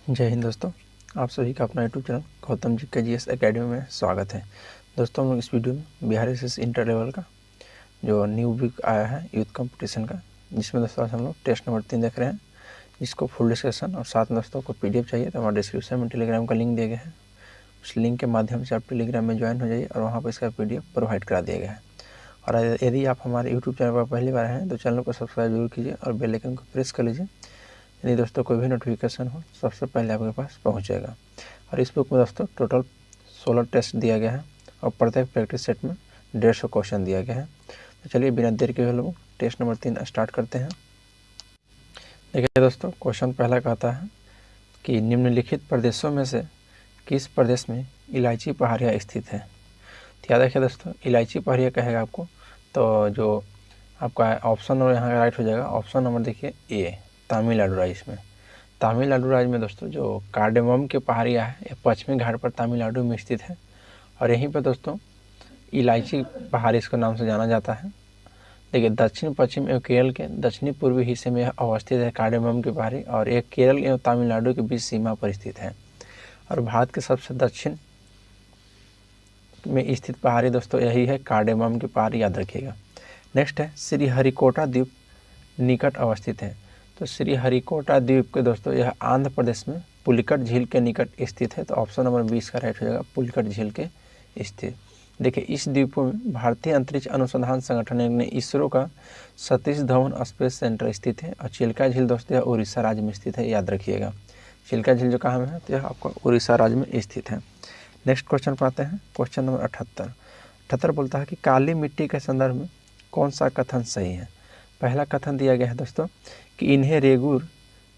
जय हिंद दोस्तों, आप सभी का अपना यूट्यूब चैनल गौतम जी के जीएस एकेडमी में स्वागत है। दोस्तों हम लोग इस वीडियो में बिहार एसएस इंटर लेवल का जो न्यू वीक आया है यूथ कंपटीशन का, जिसमें दोस्तों आज हम लोग टेस्ट नंबर 3 देख रहे हैं, जिसको फुल डिस्कशन और साथ में दोस्तों को पीडीएफ चाहिए तो हमारे डिस्क्रिप्शन में टेलीग्राम का लिंक दिया गया है। उस लिंक के माध्यम से आप टेलीग्राम में ज्वाइन हो जाइए और वहाँ पर इसका पीडीएफ प्रोवाइड करा दिया गया है। और यदि आप हमारे यूट्यूब चैनल पर पहली बार हैं तो चैनल को सब्सक्राइब जरूर कीजिए और बेल आइकन को प्रेस कर लीजिए। यदि दोस्तों कोई भी नोटिफिकेशन हो सबसे पहले आपके पास पहुंच जाएगा। और इस बुक में दोस्तों टोटल 16 टेस्ट दिया गया है और प्रत्येक प्रैक्टिस सेट में 150 क्वेश्चन दिया गया है। तो चलिए बिना देर के हम लोग टेस्ट नंबर 3 स्टार्ट करते हैं। देखिए दोस्तों, क्वेश्चन पहला कहता है कि निम्नलिखित प्रदेशों में से किस प्रदेश में इलायची पहाड़ियाँ स्थित है। तो याद रखिए दोस्तों, इलायची पहाड़ियाँ कहेगा आपको, तो जो आपका ऑप्शन नंबर यहाँ राइट हो जाएगा। ऑप्शन नंबर देखिए ए, तमिलनाडु राज्य में। तमिलनाडु राज्य में दोस्तों जो कार्डेमम के पहाड़ियाँ है ये पश्चिमी घाट पर तमिलनाडु में स्थित है और यहीं पर दोस्तों इलायची पहाड़ी इसके नाम से जाना जाता है। देखिए दक्षिण पश्चिम एवं केरल के दक्षिणी पूर्वी हिस्से में अवस्थित है कार्डेमम की पहाड़ी और एक केरल एवं तमिलनाडु के बीच सीमा पर स्थित है और भारत के सबसे दक्षिण में स्थित पहाड़ी दोस्तों यही है कार्डेमम की पहाड़ी, याद रखिएगा। नेक्स्ट है श्रीहरिकोटा द्वीप निकट अवस्थित है। तो श्रीहरिकोटा द्वीप के दोस्तों यह आंध्र प्रदेश में पुलिकट झील के निकट स्थित है। तो ऑप्शन नंबर 20 का राइट हो जाएगा, पुलिकट झील के स्थित। देखिए इस द्वीपों में भारतीय अंतरिक्ष अनुसंधान संगठन यानी इसरो का सतीश धवन स्पेस सेंटर स्थित है और चिल्का झील दोस्तों यह उड़ीसा राज्य में स्थित है, याद रखिएगा। चिल्का झील जो कहाँ में है तो यह आपका उड़ीसा राज्य में स्थित है। नेक्स्ट क्वेश्चन पर आते हैं, क्वेश्चन नंबर 78 बोलता है कि काली मिट्टी के संदर्भ में कौन सा कथन सही है। पहला कथन दिया गया है दोस्तों कि इन्हें रेगुर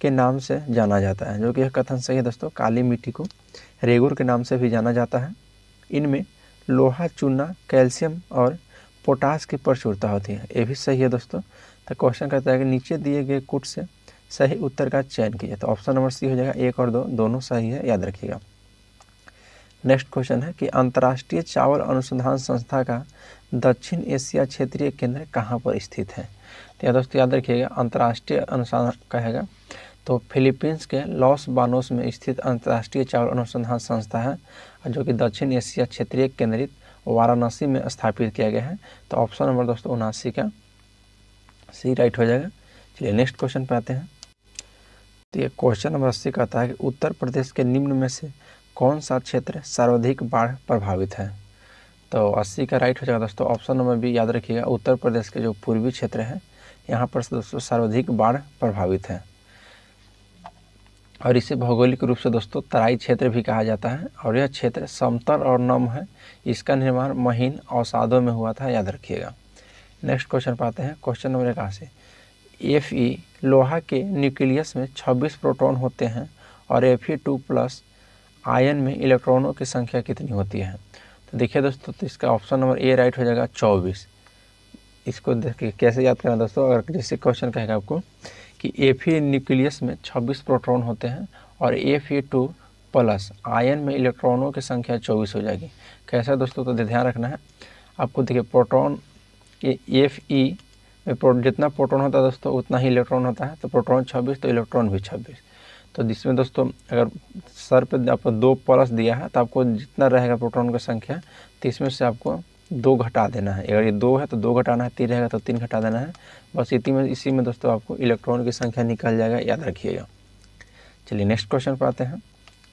के नाम से जाना जाता है, जो कि यह कथन सही है दोस्तों। काली मिट्टी को रेगुर के नाम से भी जाना जाता है। इनमें लोहा, चूना, कैल्शियम और पोटास की प्रचुरता होती है, ये भी सही है दोस्तों। तो क्वेश्चन कहता है कि नीचे दिए गए कुट से सही उत्तर का चयन कीजिए। तो ऑप्शन नंबर सी हो जाएगा, 1 और 2 दोनों सही है, याद रखिएगा। नेक्स्ट क्वेश्चन है कि अंतर्राष्ट्रीय चावल अनुसंधान संस्था का दक्षिण एशिया क्षेत्रीय केंद्र कहाँ पर स्थित है। तो यह दोस्तों याद रखिएगा, अंतर्राष्ट्रीय अनुसंधान कहेगा तो फिलीपींस के लॉस बानोस में स्थित अंतर्राष्ट्रीय चावल अनुसंधान संस्था है, जो कि दक्षिण एशिया क्षेत्रीय केंद्रित वाराणसी में स्थापित किया गया है। तो ऑप्शन नंबर दोस्तों 79 का सी राइट हो जाएगा। चलिए नेक्स्ट क्वेश्चन पे आते हैं। तो ये क्वेश्चन नंबर 80 कहता है कि उत्तर प्रदेश के निम्न में से कौन सा क्षेत्र सर्वाधिक बाढ़ प्रभावित है। तो 80 का राइट हो जाएगा दोस्तों, ऑप्शन नंबर बी, याद रखिएगा। उत्तर प्रदेश के जो पूर्वी क्षेत्र है यहाँ पर दोस्तों सर्वाधिक बाढ़ प्रभावित है और इसे भौगोलिक रूप से दोस्तों तराई क्षेत्र भी कहा जाता है और यह क्षेत्र समतल और नम है। इसका निर्माण महीन अवसादों में हुआ था, याद रखिएगा। नेक्स्ट क्वेश्चन पाते हैं, क्वेश्चन नंबर 81। Fe लोहा के न्यूक्लियस में 26 प्रोटॉन होते हैं और Fe2+ आयन में इलेक्ट्रॉनों की संख्या कितनी होती है। तो देखिए दोस्तों, तो इसका ऑप्शन नंबर ए राइट हो जाएगा, 24। इसको देखिए कैसे याद करना दोस्तों, अगर जैसे क्वेश्चन कहेगा आपको कि Fe न्यूक्लियस में 26 प्रोटॉन होते हैं और Fe2+ आयन में इलेक्ट्रॉनों की संख्या 24 हो जाएगी। कैसा दोस्तों, तो ध्यान रखना है आपको। देखिए प्रोटॉन के Fe में जितना प्रोटॉन होता है दोस्तों उतना ही इलेक्ट्रॉन होता है। तो प्रोटॉन 26 तो इलेक्ट्रॉन भी 26। तो जिसमें दोस्तों अगर सर पे आपको 2+ दिया है तो आपको जितना रहेगा प्रोटॉन की संख्या, तो इसमें से आपको 2 घटा देना है। अगर ये 2 है तो 2 घटाना है, 3 रहेगा तो 3 घटा देना है। बस इसी में दोस्तों आपको इलेक्ट्रॉन की संख्या निकल जाएगा, याद रखिएगा। चलिए नेक्स्ट क्वेश्चन पर आते हैं,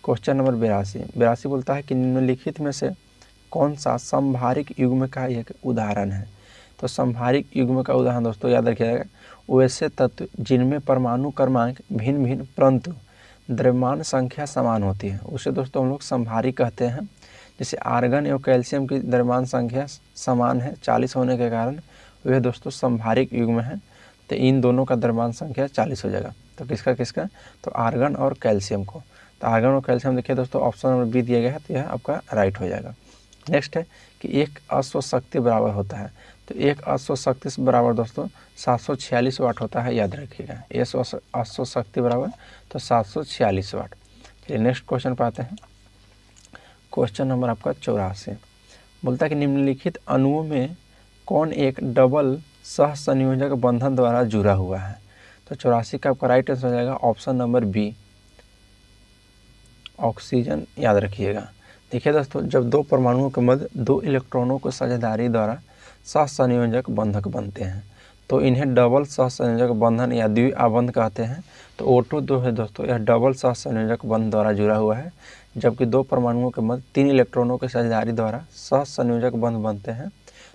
क्वेश्चन नंबर 82 बोलता है कि निम्नलिखित में से कौन सा संभारिक युग्म का एक उदाहरण है। तो संभारिक युग्म का उदाहरण दोस्तों याद रखिएगा, वैसे तत्व जिनमें परमाणु क्रमांक भिन्न भिन्न परंतु द्रव्यमान संख्या समान होती है उसे दोस्तों हम लोग संभारिक कहते हैं। जैसे आर्गन एवं कैल्शियम की द्रव्यमान संख्या समान है 40 होने के कारण वह दोस्तों संभारिक युग्म है। तो इन दोनों का द्रव्यमान संख्या 40 हो जाएगा। तो किसका, तो आर्गन और कैल्शियम को। तो आर्गन और कैल्शियम देखिए दोस्तों, ऑप्शन नंबर बी दिया गया है, तो यह आपका राइट हो जाएगा। नेक्स्ट है कि एक अश्व शक्ति बराबर होता है। तो एक अश्व शक्ति बराबर दोस्तों 746 वाट होता है, याद रखिएगा। अश्व शक्ति बराबर तो 746 वाट। चलिए नेक्स्ट क्वेश्चन पर आते हैं, क्वेश्चन नंबर आपका 84 बोलता है कि निम्नलिखित अणुओं में कौन एक डबल सह संयोजक बंधन द्वारा जुड़ा हुआ है। तो 84 का आपका राइट आंसर हो जाएगा ऑप्शन नंबर बी, ऑक्सीजन याद रखिएगा। देखिए दोस्तों, जब दो परमाणुओं के मध्य दो इलेक्ट्रॉनों को साझेदारी द्वारा सहसंयोजक बंधक बनते हैं तो इन्हें डबल सहसंयोजक बंधन या द्विआबंध कहते हैं। तो O2 जो है दोस्तों, यह डबल सहसंयोजक बंध द्वारा जुड़ा हुआ है, जबकि दो परमाणुओं के मध्य 3 इलेक्ट्रॉनों के साझेदारी द्वारा सहसंयोजक बंध बनते हैं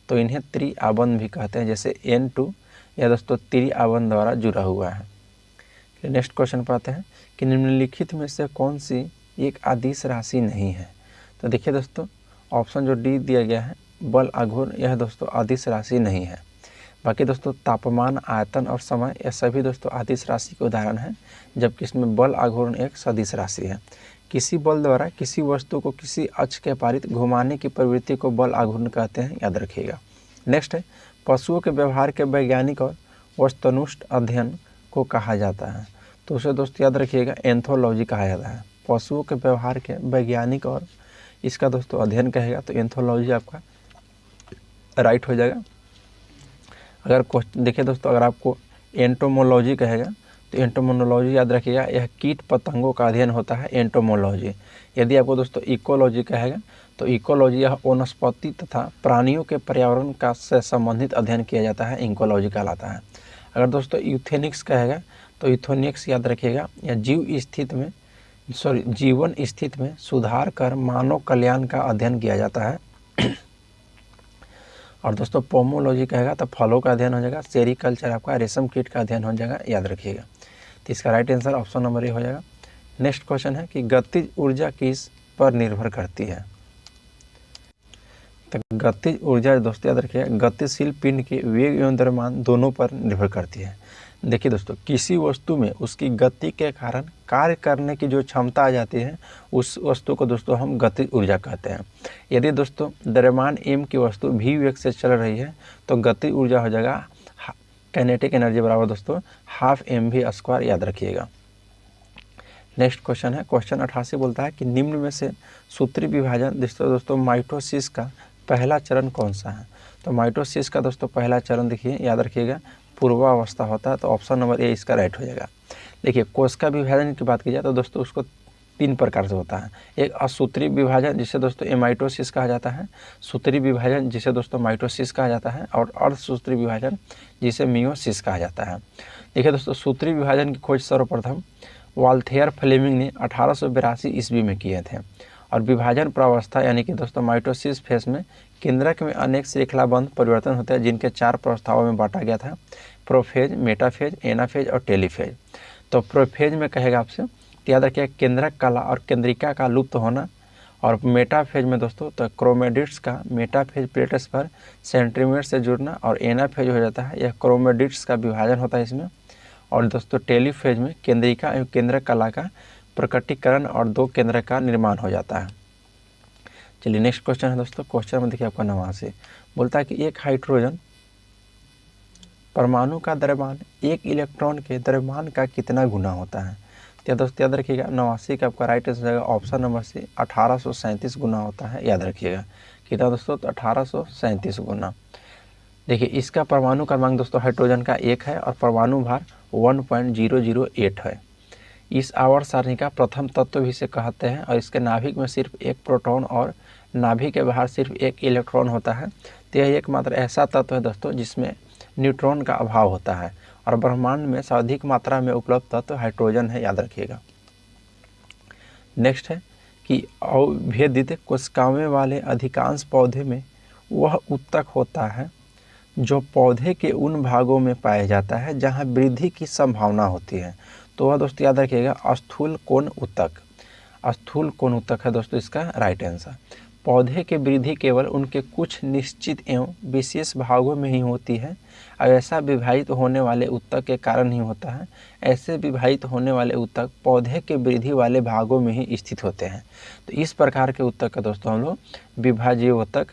तो इन्हें त्रिआबंध भी कहते हैं, जैसे N2 यह दोस्तों त्रिआबंध द्वारा जुड़ा हुआ है। नेक्स्ट क्वेश्चन पर आते हैं कि निम्नलिखित में से कौन सी एक अदिश राशि नहीं है। तो देखिए दोस्तों, ऑप्शन जो डी दिया गया है बल आघूर्ण, यह दोस्तों अदिश राशि नहीं है। बाकी दोस्तों तापमान, आयतन और समय यह सभी दोस्तों अदिश राशि के उदाहरण हैं, जबकि इसमें बल आघूर्ण एक सदिश राशि है। किसी बल द्वारा किसी वस्तु को किसी अक्ष के पारित घुमाने की प्रवृत्ति को बल आघूर्ण कहते हैं, याद रखिएगा। नेक्स्ट है, पशुओं के व्यवहार के वैज्ञानिक और वस्तुनिष्ठ अध्ययन को कहा जाता है। तो उसे दोस्तों याद रखिएगा एंथोलॉजी कहा जाता है। पशुओं के व्यवहार के वैज्ञानिक और इसका दोस्तों अध्ययन कहेगा तो एंथोलॉजी आपका राइट हो जाएगा। अगर क्वेश्चन देखिए दोस्तों, अगर आपको एंटोमोलॉजी कहेगा तो एंटोमोलॉजी याद रखिएगा, यह कीट पतंगों का अध्ययन होता है एंटोमोलॉजी। यदि आपको दोस्तों इकोलॉजी कहेगा तो इकोलॉजी यह वनस्पति तथा प्राणियों के पर्यावरण का से संबंधित अध्ययन किया जाता है, इकोलॉजी कहलाता है। अगर दोस्तों यूथेनिक्स कहेगा तो यूथेनिक्स याद रखिएगा, यह जीवन स्थिति में सुधार कर मानव कल्याण का अध्ययन किया जाता है। और दोस्तों पोमोलॉजी कहेगा तो फलों का अध्ययन हो जाएगा। सेरिकल्चर आपका रेशम कीट का अध्ययन हो जाएगा, याद रखिएगा। तो इसका right answer option number A हो जाएगा। नेक्स्ट क्वेश्चन है कि गतिज ऊर्जा किस पर निर्भर करती है। तो गतिज ऊर्जा दोस्तों याद रखिएगा, गतिशील पिंड के वेग एवं द्रव्यमान दोनों पर निर्भर करती है। देखिए दोस्तों, किसी वस्तु में उसकी गति के कारण कार्य करने की जो क्षमता आ जाती है उस वस्तु को दोस्तों हम गतिज ऊर्जा कहते हैं। यदि दोस्तों द्रव्यमान m की वस्तु v वेग से चल रही है तो गतिज ऊर्जा हो जाएगा काइनेटिक एनर्जी बराबर दोस्तों हाफ mv², याद रखिएगा। नेक्स्ट क्वेश्चन है, क्वेश्चन 88 बोलता है कि निम्न में से सूत्रीय विभाजन दोस्तों माइटोसिस का पहला चरण कौन सा है। तो माइटोसिस का दोस्तों पहला चरण देखिए, याद रखिएगा पूर्वावस्था होता है, तो ऑप्शन नंबर ए इसका राइट हो जाएगा। देखिए कोशिका विभाजन की बात की जाए तो दोस्तों उसको 3 प्रकार से होता है। एक असूत्रीय विभाजन जिसे दोस्तों एमाइटोसिस कहा जाता है, सूत्रीय विभाजन जिसे दोस्तों माइटोसिस कहा जाता है, और अर्धसूत्रीय विभाजन जिसे मियोसिस कहा जाता है। देखिए दोस्तों, सूत्रीय विभाजन की खोज सर्वप्रथम वाल्थेयर फ्लेमिंग ने 1882 ईस्वी में किए थे। और विभाजन प्रावस्था यानी कि दोस्तों माइटोसिस फेज में केंद्रक में अनेक श्रृंखलाबंध परिवर्तन होते हैं, जिनके 4 प्रावस्थाओं में बांटा गया था, प्रोफेज, मेटाफेज, एनाफेज और टेलीफेज। तो प्रोफेज में कहेगा आपसे तो याद रखिए केंद्रक कला और केंद्रिका का लुप्त होना। और मेटाफेज में दोस्तों तो क्रोमेडिट्स का मेटाफेज प्लेट्स पर सेंट्रीमियर से जुड़ना। और एनाफेज हो जाता है, यह क्रोमेडिट्स का विभाजन होता है इसमें। और दोस्तों टेलीफेज में केंद्रिका एवं केंद्रक कला का प्रकटीकरण और 2 केंद्रक का निर्माण हो जाता है। चलिए नेक्स्ट क्वेश्चन है दोस्तों, क्वेश्चन में देखिए आपका 89 बोलता है कि एक हाइड्रोजन परमाणु का द्रव्यमान एक इलेक्ट्रॉन के द्रव्यमान का कितना गुना होता है। तो दोस्तों याद रखिएगा 89 का आपका राइट आंसर जाएगा ऑप्शन नंबर सी 1837 गुना होता है, याद रखिएगा। कितना दोस्तों, तो 1837 गुना। देखिए इसका परमाणु क्रमांक दोस्तों हाइड्रोजन का 1 है और परमाणु भार 1.008 है। इस आवर्त सारणी का प्रथम तत्व भी इसे कहते हैं। और इसके नाभिक में सिर्फ 1 प्रोटॉन और नाभिक के बाहर सिर्फ 1 इलेक्ट्रॉन होता है। तो यह एकमात्र ऐसा तत्व है दोस्तों जिसमें न्यूट्रॉन का अभाव होता है। और ब्रह्मांड में सर्वाधिक मात्रा में उपलब्ध तत्व हाइड्रोजन है, याद रखिएगा। नेक्स्ट है कि अविभेदित कोशिकाओं वाले अधिकांश पौधे में वह उत्तक होता है जो पौधे के उन भागों में पाया जाता है जहाँ वृद्धि की संभावना होती है। तो वह दोस्तों याद रखिएगा स्थूल कोण उत्तक। स्थूल कोण उत्तक है दोस्तों इसका राइट आंसर। पौधे की वृद्धि केवल उनके कुछ निश्चित एवं विशेष भागों में ही होती है और ऐसा विभाजित होने वाले उत्तक के कारण ही होता है। ऐसे विभाजित होने वाले उत्तक पौधे के वृद्धि वाले भागों में ही स्थित होते हैं। तो इस प्रकार के उत्तक का दोस्तों हम लोग विभाजीय उत्तक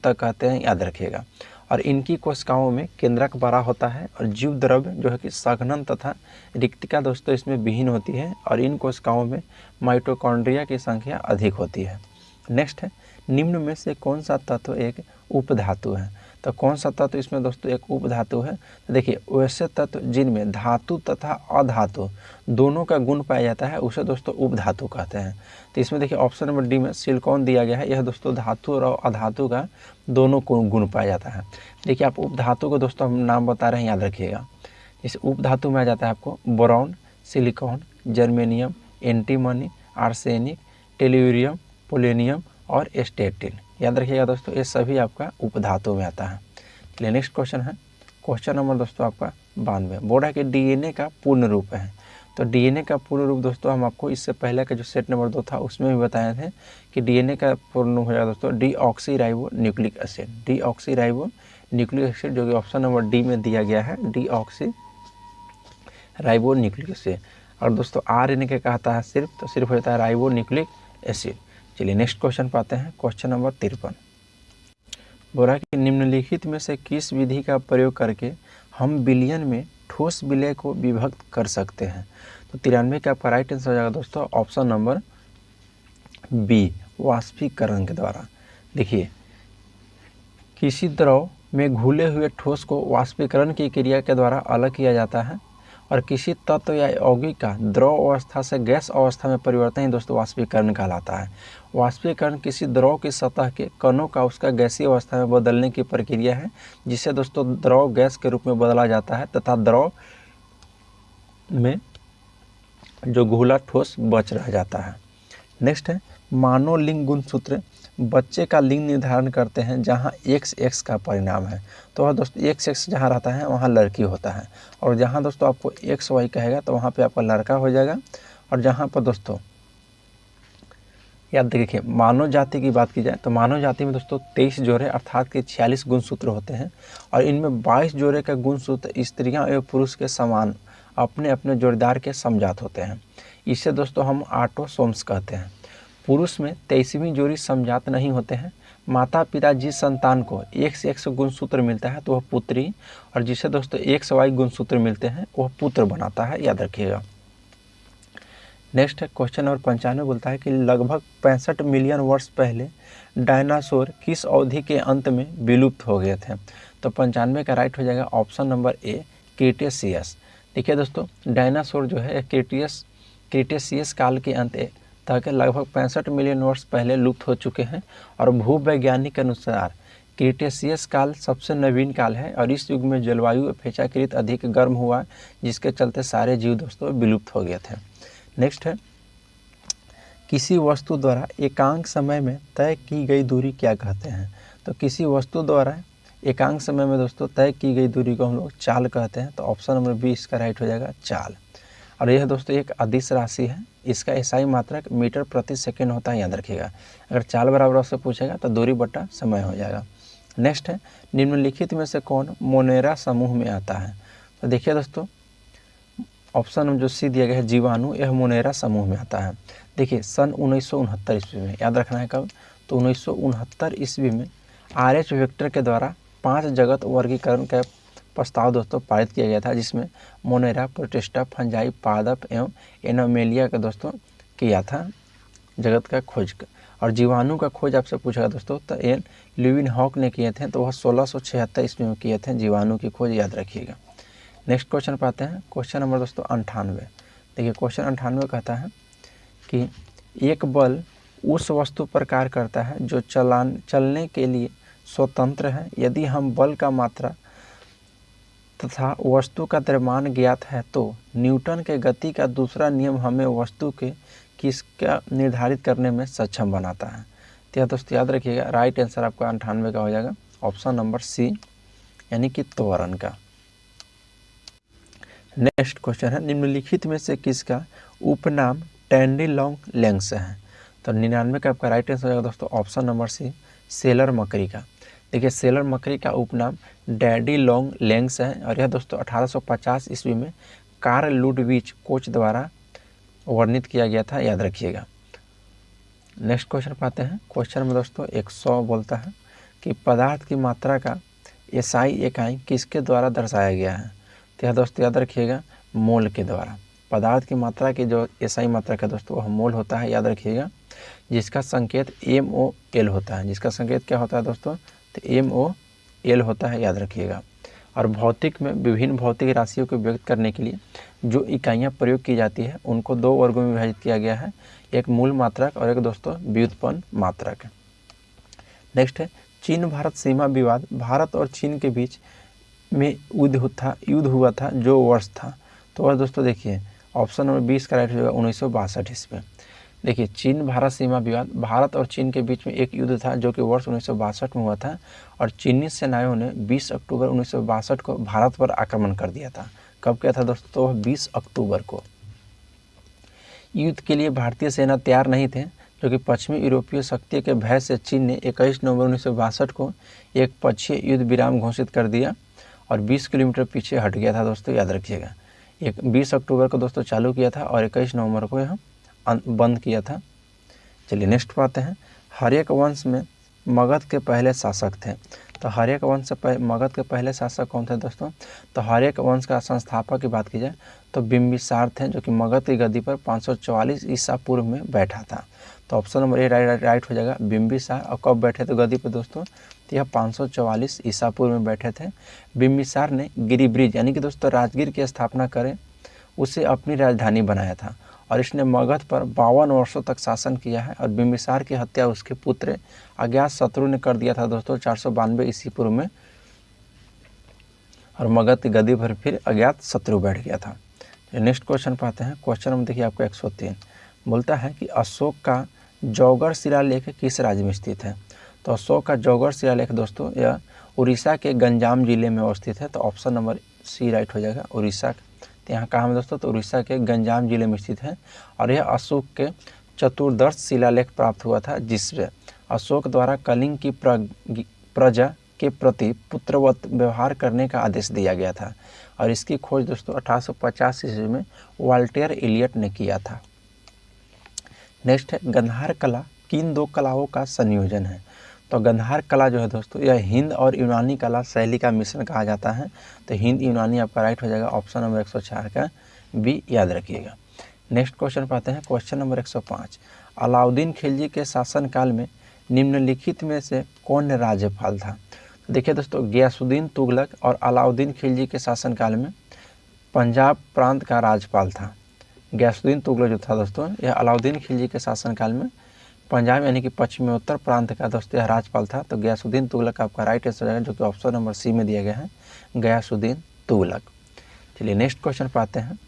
कहते हैं, याद रखिएगा। और इनकी कोशिकाओं में केंद्रक बड़ा होता है और जीव द्रव्य जो है कि संघनन तथा रिक्तिका दोस्तों इसमें विहीन होती है। और इन कोशिकाओं में माइटोकॉन्ड्रिया की संख्या अधिक होती है। नेक्स्ट है, निम्न में से कौन सा तत्व एक उपधातु है। तो कौन सा तत्व इसमें दोस्तों एक उपधातु है। तो देखिए वैसे तत्व जिनमें धातु तथा अधातु दोनों का गुण पाया जाता है उसे दोस्तों उपधातु कहते हैं। तो इसमें देखिए ऑप्शन नंबर डी में सिलिकॉन दिया गया है, यह दोस्तों धातु और अधातु का दोनों को गुण पाया जाता है। देखिए आप उपधातु को दोस्तों हम नाम बता रहे हैं, याद रखिएगा। इस उपधातु में आ जाता है आपको boron, silicon, germanium, antimony, arsenic, tellurium, polonium और स्टेटिन। याद रखिएगा दोस्तों, ये सभी आपका उपधातु में आता है। चलिए नेक्स्ट क्वेश्चन है, क्वेश्चन नंबर दोस्तों आपका 92। बोल रहा है कि डीएनए का पूर्ण रूप है। तो डीएनए का पूर्ण रूप दोस्तों हम आपको इससे पहले का जो सेट नंबर 2 था उसमें भी बताए थे कि डीएनए का पूर्ण रूप हो जाएगा दोस्तों deoxyribo nucleic acid. Deoxyribo nucleic acid जो कि ऑप्शन नंबर डी में दिया गया है, डीऑक्सीराइबो न्यूक्लिक एसिड। और दोस्तों आरएनए के कहता है सिर्फ, तो सिर्फ हो जाता है राइबो न्यूक्लिक एसिड। चलिए नेक्स्ट क्वेश्चन पाते हैं, क्वेश्चन नंबर 53। बोल रहा है कि निम्नलिखित में से किस विधि का प्रयोग करके हम बिलियन में ठोस विलय को विभक्त कर सकते हैं। तो 93 का आपका राइट आंसर हो जाएगा दोस्तों ऑप्शन नंबर बी, वाष्पीकरण के द्वारा। देखिए किसी द्रव में घुले हुए ठोस को वाष्पीकरण की क्रिया के द्वारा अलग किया जाता है और किसी तत्व या यौगिक का द्रव अवस्था से गैस अवस्था में परिवर्तन ही दोस्तों वाष्पीकरण कहलाता है। वाष्पीकरण किसी द्रव की सतह के कणों का उसका गैसीय अवस्था में बदलने की प्रक्रिया है, जिसे दोस्तों द्रव गैस के रूप में बदला जाता है तथा द्रव में जो घुला ठोस बच रह जाता है। नेक्स्ट है मानव लिंग गुणसूत्र बच्चे का लिंग निर्धारण करते हैं जहाँ XX का परिणाम है। तो वह दोस्तों XX जहाँ रहता है वहाँ लड़की होता है, और जहाँ दोस्तों आपको XY कहेगा तो वहाँ पे आपका लड़का हो जाएगा। और जहाँ पर दोस्तों याद देखिए मानव जाति की बात की जाए तो मानव जाति में दोस्तों 23 जोड़े अर्थात कि 46 गुणसूत्र होते हैं, और इनमें 22 जोड़े का गुणसूत्र स्त्रियाँ एवं पुरुष के समान अपने अपने जोड़ीदार के समजात होते हैं। इसे दोस्तों हम ऑटोसोम्स कहते हैं। पुरुष में 23वीं जोड़ी समजात नहीं होते हैं। माता पिता जिस संतान को XX गुणसूत्र मिलता है तो वह पुत्री, और जिसे दोस्तों XY गुणसूत्र मिलते हैं वह पुत्र बनाता है, याद रखिएगा। नेक्स्ट है क्वेश्चन नंबर 95 बोलता है कि लगभग 65 मिलियन वर्ष पहले डायनासोर किस अवधि के अंत में विलुप्त हो गए थे। तो 95 का राइट हो जाएगा ऑप्शन नंबर ए, क्रीटेशियस। देखिए दोस्तों डायनासोर जो है क्रीटेशियस काल के अंत तक लगभग 65 मिलियन वर्ष पहले लुप्त हो चुके हैं, और भूवैज्ञानिक के अनुसार क्रीटेशियस काल सबसे नवीन काल है, और इस युग में जलवायु अपेक्षाकृत अधिक गर्म हुआ, जिसके चलते सारे जीव दोस्तों विलुप्त हो गए थे। नेक्स्ट है किसी वस्तु द्वारा एकांक समय में तय की गई दूरी क्या कहते हैं। तो किसी वस्तु द्वारा एकांक समय में दोस्तों तय की गई दूरी को हम लोग चाल कहते हैं। तो ऑप्शन नंबर बी इसका राइट हो जाएगा चाल। और यह दोस्तों एक अदिश राशि है, इसका एसआई मात्रक मीटर प्रति सेकेंड होता है, याद रखिएगा। अगर चाल बराबर उससे पूछेगा तो दूरी बटा समय हो जाएगा। नेक्स्ट है निम्नलिखित में से कौन मोनेरा समूह में आता है। तो देखिए दोस्तों ऑप्शन में जो सी दिया गया है जीवाणु, यह मोनेरा समूह में आता है। देखिए सन 1969 ईस्वी में, याद रखना है कब, तो 1969 ईस्वी में RH वेक्टर के द्वारा 5 जगत वर्गीकरण का प्रस्ताव दोस्तों पारित किया गया था, जिसमें मोनेरा, प्रोटिस्टा, फंजाई, पादप एवं एनोमेलिया का दोस्तों किया था जगत का खोज। और जीवाणु का खोज आपसे पूछेगा दोस्तों तो एन ल्यूविन हॉक ने किए थे, तो वह 1676 ईस्वी में किए थे जीवाणु की खोज, याद रखिएगा। नेक्स्ट क्वेश्चन पाते हैं, क्वेश्चन नंबर दोस्तों 98। देखिए क्वेश्चन 98 कहता है कि एक बल उस वस्तु पर कार्य करता है जो चलने के लिए स्वतंत्र है। यदि हम बल का मात्रा तथा वस्तु का द्रव्यमान ज्ञात है तो न्यूटन के गति का दूसरा नियम हमें वस्तु के किसका निर्धारित करने में सक्षम बनाता है। तो यह दोस्तों याद रखिएगा, राइट आंसर आपका 98 का हो जाएगा ऑप्शन नंबर सी, यानी कि त्वरण का। नेक्स्ट क्वेश्चन है निम्नलिखित में से किसका उपनाम टैंडी लॉन्ग लेंस है। तो 99 का आपका राइट आंसर हो जाएगा दोस्तों ऑप्शन नंबर सी, सेलर मकड़ी का। देखिए सेलर मकड़ी का उपनाम डैडी लॉन्ग लेंस है, और यह दोस्तों 1850 ईस्वी में कार्ल लुडविच कोच द्वारा वर्णित किया गया था, याद रखिएगा। नेक्स्ट क्वेश्चन पाते हैं, क्वेश्चन में दोस्तों 100 बोलता है कि पदार्थ की मात्रा का एसआई इकाई किसके द्वारा दर्शाया गया है। तो यह दोस्तों याद रखिएगा मोल के द्वारा। पदार्थ की मात्रा की जो एसआई मात्रा का दोस्तों वह मोल होता है, याद रखिएगा, जिसका संकेत MOL होता है। जिसका संकेत क्या होता है दोस्तों, तो एल होता है, याद रखिएगा। और भौतिक में विभिन्न भौतिक राशियों को व्यक्त करने के लिए जो इकाइयाँ प्रयोग की जाती है उनको दो वर्गों में विभाजित किया गया है, एक मूल मात्रक और एक दोस्तों व्युत्पन्न मात्रक। नेक्स्ट है चीन भारत सीमा विवाद भारत और चीन के बीच में युद्ध हुआ था, जो वर्ष था। तो वह दोस्तों देखिए ऑप्शन नंबर 20 का राइट हो जाएगा 1962 ईस्वी। देखिए चीन भारत सीमा विवाद भारत और चीन के बीच में एक युद्ध था जो कि वर्ष 1962 में हुआ था, और चीनी सेनाओं ने 20 अक्टूबर 1962 को भारत पर आक्रमण कर दिया था। कब किया था दोस्तों? तो 20 अक्टूबर को। युद्ध के लिए भारतीय सेना तैयार नहीं थे, जो कि पश्चिमी यूरोपीय शक्ति के भय से चीन ने 21 नवंबर 1962 को एक पक्षीय युद्ध विराम घोषित कर दिया और 20 किलोमीटर पीछे हट गया था दोस्तों, याद रखिएगा। 20 अक्टूबर को दोस्तों चालू किया था और 21 नवंबर को यह बंद किया था। चलिए नेक्स्ट पर आते हैं। हर्यक वंश में मगध के पहले शासक थे। तो हर्यक वंश से मगध के पहले शासक कौन थे दोस्तों? तो हर्यक वंश का संस्थापक की बात की जाए तो बिंबिसार थे, जो कि मगध की गद्दी पर 544 ईसा पूर्व में बैठा था। तो ऑप्शन नंबर ए राइट हो जाएगा बिंबिसार। और कब बैठे थे गद्दी पर दोस्तों? तो यह 544 ईसा पूर्व में बैठे थे। बिंबिसार ने गिरिब्रिज यानी कि दोस्तों राजगीर की स्थापना करें उसे अपनी राजधानी बनाया था, और इसने मगध पर 52 वर्षों तक शासन किया है। और बिंबिसार की हत्या उसके पुत्र अज्ञातशत्रु ने कर दिया था दोस्तों 492 ईस्वी पूर्व में, और मगध की गद्दी पर फिर अज्ञातशत्रु बैठ गया था। नेक्स्ट क्वेश्चन पाते हैं। क्वेश्चन नंबर देखिए आपको 103 बोलता है कि अशोक का जौगढ़ शिलालेख किस राज्य में स्थित है? तो अशोक का जौगढ़ शिलालेख दोस्तों यह उड़ीसा के गंजाम जिले में अवस्थित है। तो ऑप्शन नंबर सी राइट हो जाएगा उड़ीसा। तो यहाँ कहाँ है दोस्तों? तो उड़ीसा के गंजाम जिले में स्थित है। और यह अशोक के चतुर्दश शिलालेख प्राप्त हुआ था, जिससे अशोक द्वारा कलिंग की प्रजा के प्रति पुत्रवत व्यवहार करने का आदेश दिया गया था। और इसकी खोज दोस्तों 1850 ईस्वी में वाल्टेयर एलियट ने किया था। नेक्स्ट है गंधार कला किन दो कलाओं का संयोजन है? तो गंधार कला जो है दोस्तों यह हिंद और यूनानी कला शैली का मिश्रण कहा जाता है। तो हिंद यूनानी आपका राइट हो जाएगा, ऑप्शन नंबर 104 का बी, याद रखिएगा। नेक्स्ट क्वेश्चन पाते हैं। क्वेश्चन नंबर 105 अलाउद्दीन खिलजी के शासनकाल में निम्नलिखित में से कौन राज्यपाल था? तो देखिए दोस्तों गियासुद्दीन तुगलक और अलाउद्दीन खिलजी के शासनकाल में पंजाब प्रांत का राज्यपाल था। गियासुद्दीन तुगलक जो था दोस्तों यह अलाउद्दीन खिलजी के शासनकाल में पंजाब यानी कि पश्चिमोत्तर प्रांत का दोस्तों यह राज्यपाल था। तो गियासुद्दीन तुगलक आपका राइट आंसर है, जो कि ऑप्शन नंबर सी में दिया गया है, गियासुद्दीन तुगलक। चलिए नेक्स्ट क्वेश्चन पाते हैं।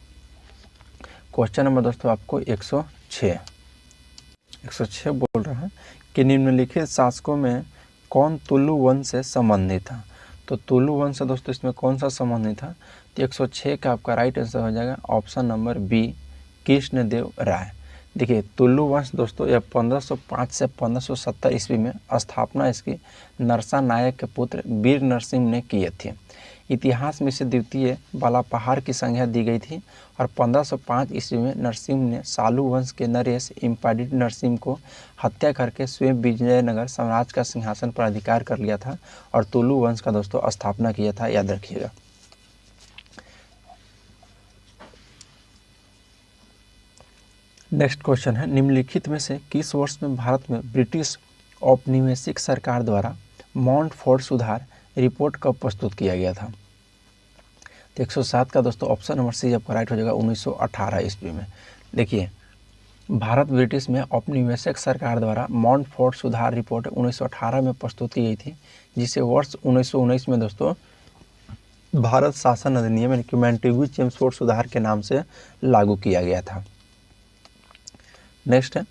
क्वेश्चन नंबर दोस्तों आपको 106 बोल रहा है कि निम्नलिखित शासकों में कौन तुलु वंश से संबंधित था? तो तुलु वंश से दोस्तों इसमें कौन सा संबंधित था? तो 106 का आपका राइट आंसर हो जाएगा ऑप्शन नंबर बी, कृष्णदेव राय। देखिए तुलु वंश दोस्तों यह 1505 से 1570 ईस्वी में स्थापना इसकी नरसा नायक के पुत्र वीर नरसिंह ने की थी। इतिहास में इसे द्वितीय बाला पहाड़ की संज्ञा दी गई थी। और 1505 ईस्वी में नरसिंह ने सालू वंश के नरेश इम्पाडिड नरसिंह को हत्या करके स्वयं विजयनगर साम्राज्य का सिंहासन पर अधिकार कर लिया था और तुलु वंश का दोस्तों स्थापना किया था, याद रखिएगा। नेक्स्ट क्वेश्चन है निम्नलिखित में से किस वर्ष में भारत में ब्रिटिश औपनिवेशिक सरकार द्वारा मॉन्टफोर्ट सुधार रिपोर्ट कब प्रस्तुत किया गया था? तो 107 का दोस्तों ऑप्शन नंबर सी आपका राइट हो जाएगा 1918 ईस्वी में। देखिए भारत ब्रिटिश में औपनिवेशिक सरकार द्वारा मॉन्टफोर्ट सुधार रिपोर्ट 1918 में प्रस्तुत की गई थी, जिसे वर्ष 1919 में दोस्तों भारत शासन अधिनियम यानी कि मॉन्टेग्यू चेम्सफोर्ड सुधार के नाम से लागू किया गया था। नेक्स्ट है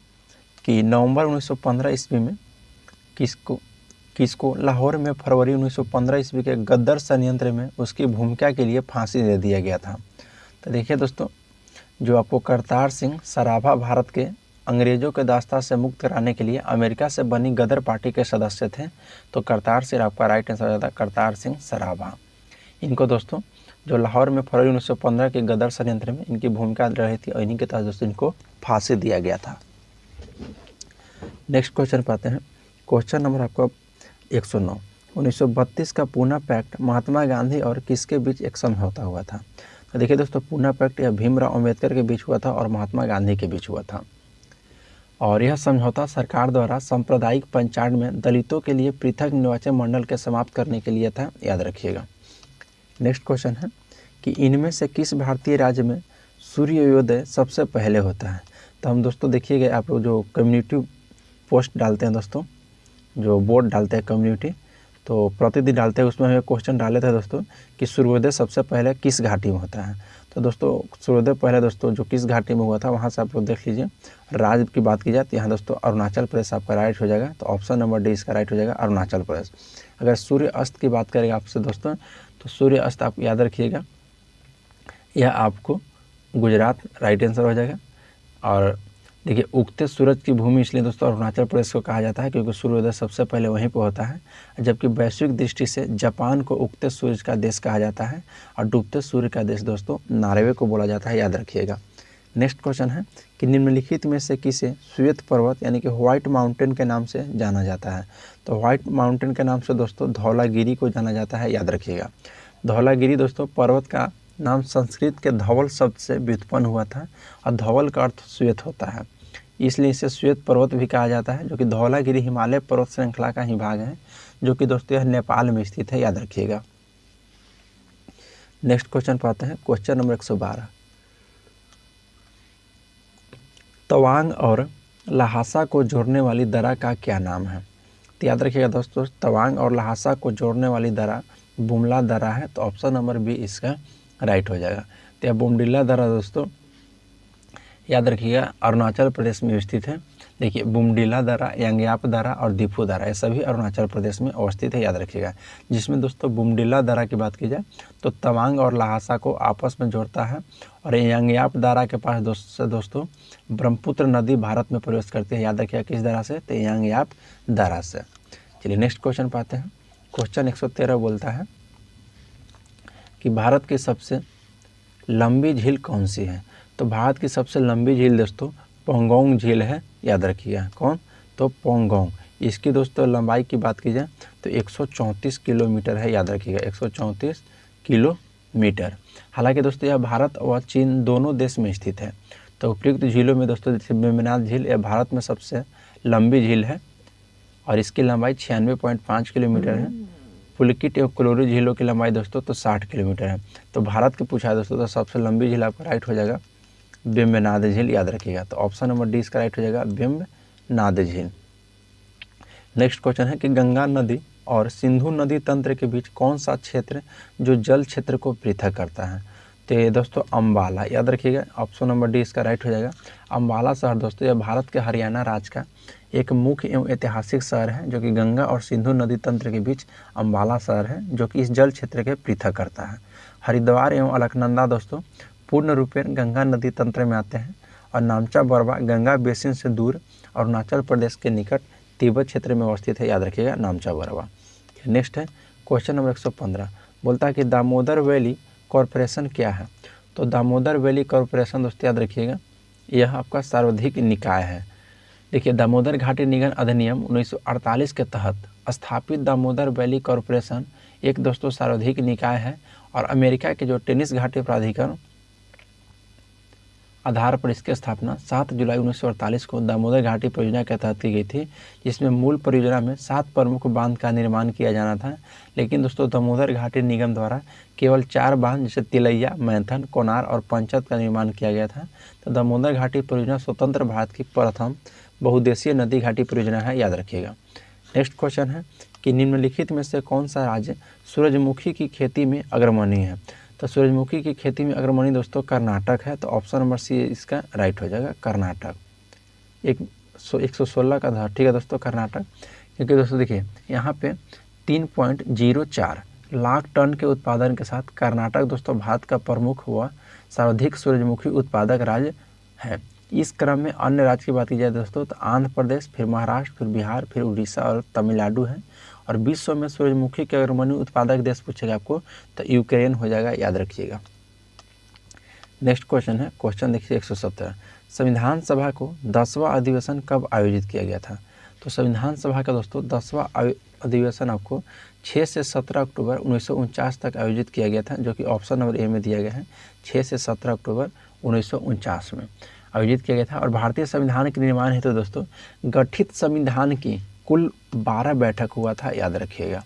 कि नवंबर 1915 ईस्वी में किसको लाहौर में फरवरी 1915 ईस्वी के गद्दर षड्यंत्र में उसकी भूमिका के लिए फांसी दे दिया गया था। तो देखिए दोस्तों जो आपको करतार सिंह सराभा भारत के अंग्रेजों के दास्ता से मुक्त कराने के लिए अमेरिका से बनी गदर पार्टी के सदस्य थे। तो करतार सिंह आपका राइट आंसर हो जाता है करतार सिंह सराभा। इनको दोस्तों जो लाहौर में फरवरी 1915 के गदर षड्यंत्र में इनकी भूमिका रही थी और इन्हीं के तहत दोस्तों इनको फांसी दिया गया था। नेक्स्ट क्वेश्चन पाते हैं। क्वेश्चन नंबर आपको 109 1932 का पूना पैक्ट महात्मा गांधी और किसके बीच एक समझौता हुआ था? तो देखिए दोस्तों पूना पैक्ट यह भीमराव अंबेडकर के बीच हुआ था और महात्मा गांधी के बीच हुआ था। और यह समझौता सरकार द्वारा सांप्रदायिक पंचायत में दलितों के लिए पृथक निर्वाचन मंडल के समाप्त करने के लिए था, याद रखिएगा। नेक्स्ट क्वेश्चन है कि इनमें से किस भारतीय राज्य में सूर्योदय सबसे पहले होता है। तो हम दोस्तों देखिएगा, आप लोग जो कम्युनिटी पोस्ट डालते हैं दोस्तों, जो बोर्ड डालते हैं कम्युनिटी, तो प्रतिदिन डालते हैं, उसमें हमें क्वेश्चन डाले थे दोस्तों कि सूर्योदय सबसे पहले किस घाटी में होता है। तो दोस्तों सूर्योदय पहले दोस्तों जो किस घाटी में हुआ था वहाँ से आप लोग देख लीजिए। राज्य की बात की जाए तो यहाँ दोस्तों अरुणाचल प्रदेश आपका राइट हो जाएगा। तो ऑप्शन नंबर डी इसका राइट हो जाएगा, अरुणाचल प्रदेश। अगर सूर्य अस्त की बात करेंगे आपसे दोस्तों, तो सूर्य अस्त आप याद रखिएगा, यह आपको गुजरात राइट आंसर हो जाएगा। और देखिए उगते सूरज की भूमि इसलिए दोस्तों अरुणाचल प्रदेश को कहा जाता है क्योंकि सूर्योदय सबसे पहले वहीं पर होता है, जबकि वैश्विक दृष्टि से जापान को उगते सूरज का देश कहा जाता है और डूबते सूर्य का देश दोस्तों नॉर्वे को बोला जाता है, याद रखिएगा। नेक्स्ट क्वेश्चन है कि निम्नलिखित में से किसे श्वेत पर्वत यानी कि व्हाइट माउंटेन के नाम से जाना जाता है। तो व्हाइट माउंटेन के नाम से दोस्तों धौलागिरी को जाना जाता है, याद रखिएगा। धौलागिरी दोस्तों पर्वत का नाम संस्कृत के धवल शब्द से व्युत्पन्न हुआ था और धवल का अर्थ श्वेत होता है, इसलिए इसे श्वेत पर्वत भी कहा जाता है, जो कि धौलागिरी हिमालय पर्वत श्रृंखला का ही भाग है, जो कि दोस्तों यह नेपाल में स्थित है, याद रखिएगा। नेक्स्ट क्वेश्चन पाते हैं, क्वेश्चन नंबर 112। तवांग और लहासा को जोड़ने वाली दर्रा का क्या नाम है। तो याद रखिएगा दोस्तों, तवांग और लहासा को जोड़ने वाली दर्रा बुमला दर्रा है। तो ऑप्शन नंबर बी इसका राइट हो जाएगा। तो यह बुमडिल्ला दर्रा दोस्तों याद रखिएगा अरुणाचल प्रदेश में स्थित है। देखिए बुमडिल्ला दर्रा, यांग्याप दर्रा और दिफू दर्रा ये सभी अरुणाचल प्रदेश में अवस्थित है, याद रखिएगा। जिसमें दोस्तों बुमडिल्ला दर्रा की बात की जाए तो तवांग और लहासा को आपस में जोड़ता है और यांग्याप दर्रा के पास दोस्तों ब्रह्मपुत्र नदी भारत में प्रवेश करती है, याद रखिएगा। किस दर्रा से, तो यांग्याप दर्रा से। चलिए नेक्स्ट क्वेश्चन पाते हैं। क्वेश्चन 113 बोलता है कि भारत की सबसे लंबी झील कौन सी है। तो भारत की सबसे लंबी झील दोस्तों पोंगोंग झील है, याद रखिएगा। कौन, तो पोंगोंग। इसकी दोस्तों लंबाई की बात की जाए तो 134 किलोमीटर है, याद रखिएगा 134 किलोमीटर। हालांकि दोस्तों यह भारत और चीन दोनों देश में स्थित है। तो उपयुक्त झीलों में दोस्तों जैसे वेम्बनाथ झील यह भारत में सबसे लंबी झील है और इसकी लंबाई 96.5 किलोमीटर है। पुलकिट एवं क्लोरी झीलों की लंबाई दोस्तों तो 60 किलोमीटर है। तो भारत की पूछा है दोस्तों तो सबसे लंबी झील आपका राइट हो जाएगा वेम्बनाथ झील, याद रखिएगा। तो ऑप्शन नंबर डी इसका राइट हो जाएगा वेम्बनाथ झील। नेक्स्ट क्वेश्चन है कि गंगा नदी और सिंधु नदी तंत्र के बीच कौन सा क्षेत्र जो जल क्षेत्र को पृथक करता है। तो ये दोस्तों अम्बाला, याद रखिएगा। ऑप्शन नंबर डी इसका राइट हो जाएगा। अम्बाला शहर दोस्तों यह भारत के हरियाणा राज्य का एक मुख्य एवं ऐतिहासिक शहर है, जो कि गंगा और सिंधु नदी तंत्र के बीच अम्बाला शहर है, जो कि इस जल क्षेत्र के पृथक करता है। हरिद्वार एवं अलकनंदा दोस्तों पूर्ण रूपेण गंगा नदी तंत्र में आते हैं और नामचा बरवा गंगा बेसिन से दूर अरुणाचल प्रदेश के निकट तिब्बत क्षेत्र में अवस्थित है, याद रखिएगा नामचा बरवा। नेक्स्ट है क्वेश्चन नंबर 115 बोलता है कि दामोदर वैली कॉरपोरेशन क्या है। तो दामोदर वैली कॉरपोरेशन दोस्तों याद रखिएगा यह आपका सर्वाधिक निकाय है। देखिए दामोदर घाटी निगम अधिनियम 1948 के तहत स्थापित दामोदर वैली कॉरपोरेशन एक दोस्तों सर्वाधिक निकाय है और अमेरिका के जो टेनिस घाटी प्राधिकरण आधार पर इसकी स्थापना 7 जुलाई 1948 को दामोदर घाटी परियोजना के तहत की गई थी, जिसमें मूल परियोजना में 7 प्रमुख बांध का निर्माण किया जाना था। लेकिन दोस्तों दामोदर घाटी निगम द्वारा केवल 4 बांध जैसे तिलैया, मैथन, कोनार और पंचत का निर्माण किया गया था। तो दामोदर घाटी परियोजना स्वतंत्र भारत की प्रथम बहुउद्देशीय नदी घाटी परियोजना है, याद रखिएगा। नेक्स्ट क्वेश्चन है कि निम्नलिखित में से कौन सा राज्य सूरजमुखी की खेती में अग्रणी है। तो सूरजमुखी की खेती में अग्रणी दोस्तों कर्नाटक है। तो ऑप्शन नंबर सी इसका राइट हो जाएगा कर्नाटक। 116 का था, ठीक है दोस्तों कर्नाटक। क्योंकि दोस्तों देखिए यहाँ पे 3.04 लाख टन के उत्पादन के साथ कर्नाटक दोस्तों भारत का प्रमुख व सर्वाधिक सूरजमुखी उत्पादक राज्य है। इस क्रम में अन्य राज्य की बात की जाए दोस्तों तो आंध्र प्रदेश, फिर महाराष्ट्र, फिर बिहार, फिर उड़ीसा और तमिलनाडु है। और विश्व में सूरजमुखी के अग्रणी उत्पादक देश पूछेगा आपको तो यूक्रेन हो जाएगा, याद रखिएगा। नेक्स्ट क्वेश्चन है क्वेश्चन देखिए 117 संविधान सभा को 10वां अधिवेशन कब आयोजित किया गया था। तो संविधान सभा का दोस्तों 10वां अधिवेशन आपको 6 से 17 अक्टूबर 1949 तक आयोजित किया गया था, जो कि ऑप्शन नंबर ए में दिया गया है 6 से 17 अक्टूबर 1949 में। आयोजित किया गया था। और भारतीय संविधान के निर्माण हेतु दोस्तों गठित संविधान की कुल 12 बैठक हुआ था, याद रखिएगा,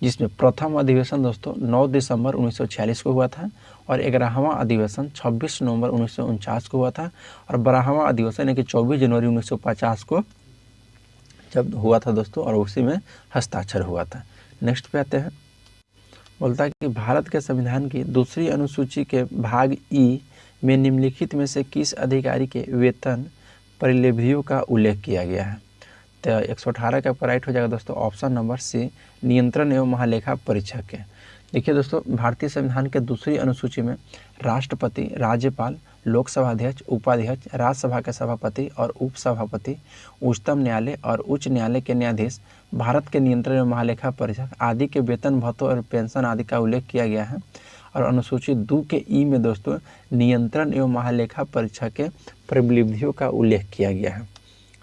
जिसमें प्रथम अधिवेशन दोस्तों 9 दिसंबर 1946 को हुआ था और 11वां अधिवेशन 26 नवंबर 1949 को हुआ था और 12वां अधिवेशन यानी कि 24 जनवरी 1950 को जब हुआ था दोस्तों, और उसी में हस्ताक्षर हुआ था। नेक्स्ट पे आते हैं, बोलता है कि भारत के संविधान की दूसरी अनुसूची के भाग ई में निम्नलिखित में से किस अधिकारी के वेतन परिलब्धियों का उल्लेख किया गया है। तो 118 का आपका राइट हो जाएगा दोस्तों ऑप्शन नंबर सी, नियंत्रण एवं महालेखा परीक्षक के। देखिए दोस्तों, भारतीय संविधान के दूसरी अनुसूची में राष्ट्रपति, राज्यपाल, लोकसभा अध्यक्ष, उपाध्यक्ष, राज्यसभा के सभापति और उपसभापति, उच्चतम न्यायालय और उच्च न्यायालय के न्यायाधीश, भारत के नियंत्रण एवं महालेखा परीक्षक आदि के वेतन, भत्तों और पेंशन आदि का उल्लेख किया गया है। और अनुसूची 2 के ई में दोस्तों नियंत्रण एवं महालेखा परीक्षक के परिलब्धियों का उल्लेख किया गया है।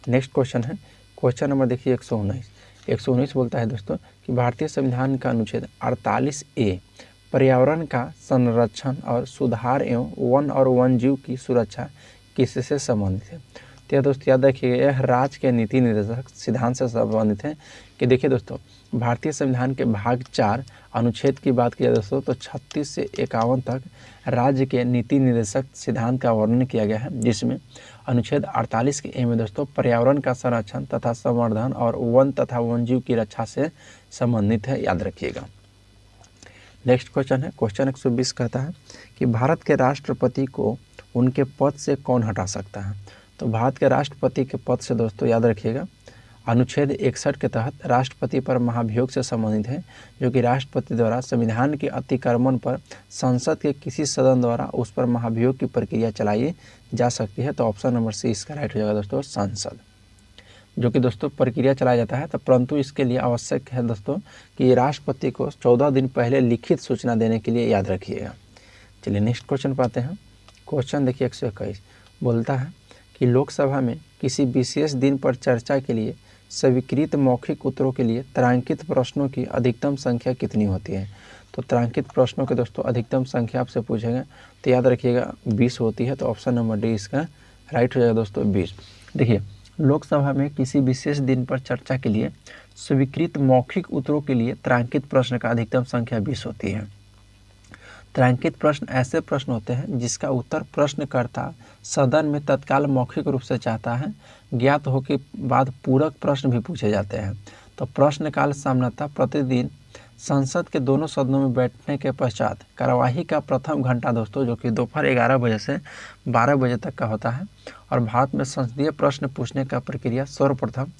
नेक्स्ट क्वेश्चन है, क्वेश्चन नंबर देखिए 119 बोलता है दोस्तों कि भारतीय संविधान का अनुच्छेद 48A पर्यावरण का संरक्षण और सुधार एवं वन और वन्यजीव की सुरक्षा किससे संबंधित है। तो यह दोस्तों याद रखिएगा, यह राज्य के नीति निर्देशक सिद्धांत से संबंधित है। कि देखिए दोस्तों, भारतीय संविधान के भाग 4 अनुच्छेद की बात की जाए दोस्तों तो 36 से 51 तक राज्य के नीति निर्देशक सिद्धांत का वर्णन किया गया है, जिसमें अनुच्छेद 48 के ए में दोस्तों पर्यावरण का संरक्षण तथा संवर्धन और वन तथा वन्यजीव की रक्षा से संबंधित है, याद रखिएगा। नेक्स्ट क्वेश्चन है, क्वेश्चन 120 कहता है कि भारत के राष्ट्रपति को उनके पद से कौन हटा सकता है। तो भारत के राष्ट्रपति के पद से दोस्तों याद रखिएगा अनुच्छेद 61 के तहत राष्ट्रपति पर महाभियोग से संबंधित है, जो कि राष्ट्रपति द्वारा संविधान के अतिक्रमण पर संसद के किसी सदन द्वारा उस पर महाभियोग की प्रक्रिया चलाई जा सकती है। तो ऑप्शन नंबर सी इसका राइट हो जाएगा दोस्तों संसद, जो कि दोस्तों प्रक्रिया चलाया जाता है। तो परंतु इसके लिए आवश्यक है दोस्तों कि राष्ट्रपति को 14 दिन पहले लिखित सूचना देने के लिए, याद रखिएगा। चलिए नेक्स्ट क्वेश्चन पाते हैं। क्वेश्चन देखिए 121 बोलता है कि लोकसभा में किसी विशेष दिन पर चर्चा के लिए स्वीकृत मौखिक उत्तरों के लिए तारांकित प्रश्नों की अधिकतम संख्या कितनी होती है। तो तारांकित प्रश्नों के दोस्तों अधिकतम संख्या आपसे पूछेंगे तो याद रखिएगा 20 होती है। तो ऑप्शन नंबर डी इसका राइट हो जाएगा दोस्तों 20। देखिए, लोकसभा में किसी विशेष दिन पर चर्चा के लिए स्वीकृत मौखिक उत्तरों के लिए तारांकित प्रश्न का अधिकतम संख्या 20 होती है। तारांकित प्रश्न ऐसे प्रश्न होते हैं जिसका उत्तर प्रश्नकर्ता सदन में तत्काल मौखिक रूप से चाहता है। ज्ञात हो के बाद पूरक प्रश्न भी पूछे जाते हैं। तो प्रश्नकाल सामान्यतः प्रतिदिन संसद के दोनों सदनों में बैठने के पश्चात कार्यवाही का प्रथम घंटा दोस्तों, जो कि दोपहर 11 बजे से 12 बजे तक का होता है। और भारत में संसदीय प्रश्न पूछने का प्रक्रिया सर्वप्रथम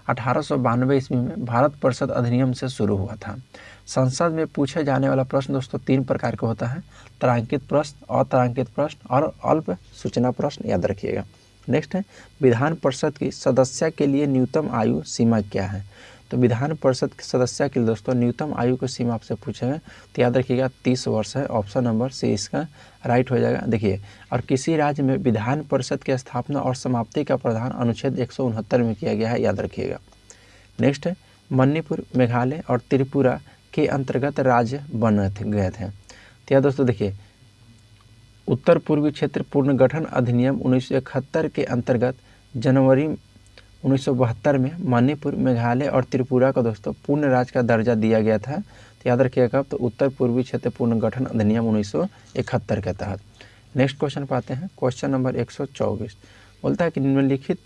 1892 ईस्वी में भारत परिषद अधिनियम से शुरू हुआ था। संसद में पूछे जाने वाला प्रश्न दोस्तों 3 प्रकार का होता है, तारांकित प्रश्न, अतारांकित प्रश्न और अल्प सूचना प्रश्न, याद रखिएगा। नेक्स्ट है, विधान परिषद की सदस्य के लिए न्यूनतम आयु सीमा क्या है। तो विधान परिषद के सदस्य के लिए दोस्तों न्यूनतम आयु की सीमा आपसे पूछेंगे तो याद रखिएगा 30 वर्ष है। ऑप्शन नंबर सी इसका राइट हो जाएगा। देखिए, और किसी राज्य में विधान परिषद की स्थापना और समाप्ति का प्रावधान अनुच्छेद 169 में किया गया है, याद रखिएगा। नेक्स्ट है, मणिपुर, मेघालय और त्रिपुरा के अंतर्गत राज्य बन गए थे। तो यार दोस्तों देखिए, उत्तर पूर्वी क्षेत्र पुनर्गठन अधिनियम 1971 के अंतर्गत जनवरी 1972 में मणिपुर, मेघालय और त्रिपुरा को दोस्तों पूर्ण राज्य का दर्जा दिया गया था। तो याद रखिएगा, तो उत्तर पूर्वी क्षेत्र पुनर्गठन अधिनियम 1971 के तहत। नेक्स्ट क्वेश्चन पाते हैं, क्वेश्चन नंबर 124 बोलता है कि निम्नलिखित